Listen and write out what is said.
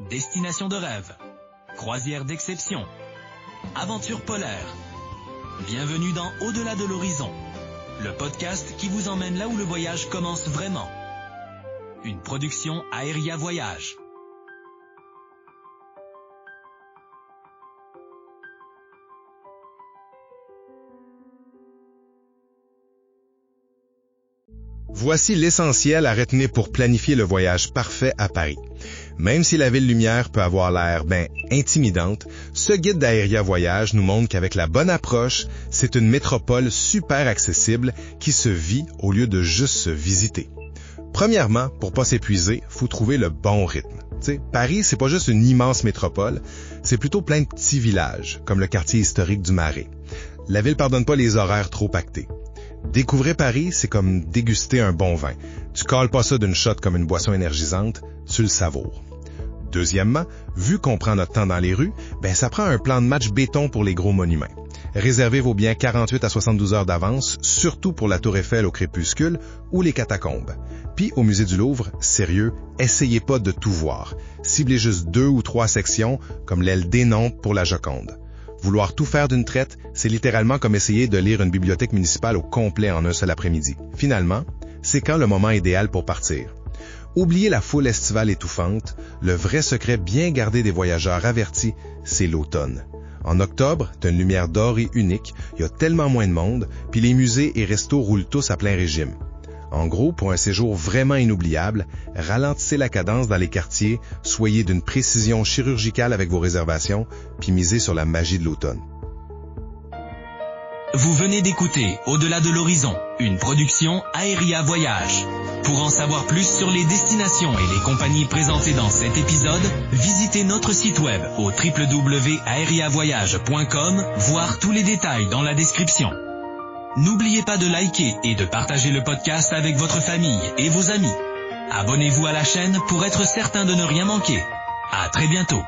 Destination de rêve, croisière d'exception, aventure polaire. Bienvenue dans Au-delà de l'horizon, le podcast qui vous emmène là où le voyage commence vraiment. Une production Aéria Voyage. Voici l'essentiel à retenir pour planifier le voyage parfait à Paris. Même si la ville lumière peut avoir l'air, intimidante, ce guide d'Aéria Voyage nous montre qu'avec la bonne approche, c'est une métropole super accessible qui se vit au lieu de juste se visiter. Premièrement, pour pas s'épuiser, faut trouver le bon rythme. Paris, c'est pas juste une immense métropole, c'est plutôt plein de petits villages, comme le quartier historique du Marais. La ville pardonne pas les horaires trop pactés. Découvrir Paris, c'est comme déguster un bon vin. Tu cales pas ça d'une shot comme une boisson énergisante, tu le savoures. Deuxièmement, vu qu'on prend notre temps dans les rues, ça prend un plan de match béton pour les gros monuments. Réservez vos biens 48 à 72 heures d'avance, surtout pour la Tour Eiffel au crépuscule ou les catacombes. Puis au musée du Louvre, sérieux, essayez pas de tout voir. Ciblez juste 2 ou 3 sections, comme l'aile d'Hénon pour la Joconde. Vouloir tout faire d'une traite, c'est littéralement comme essayer de lire une bibliothèque municipale au complet en un seul après-midi. Finalement, c'est quand le moment idéal pour partir. Oubliez la foule estivale étouffante, le vrai secret bien gardé des voyageurs avertis, c'est l'automne. En octobre, t'as une lumière dorée unique, il y a tellement moins de monde, puis les musées et restos roulent tous à plein régime. En gros, pour un séjour vraiment inoubliable, ralentissez la cadence dans les quartiers, soyez d'une précision chirurgicale avec vos réservations, puis misez sur la magie de l'automne. Vous venez d'écouter Au-delà de l'horizon, une production Aéria Voyage. Pour en savoir plus sur les destinations et les compagnies présentées dans cet épisode, visitez notre site web au www.aeriavoyage.com, voir tous les détails dans la description. N'oubliez pas de liker et de partager le podcast avec votre famille et vos amis. Abonnez-vous à la chaîne pour être certain de ne rien manquer. À très bientôt.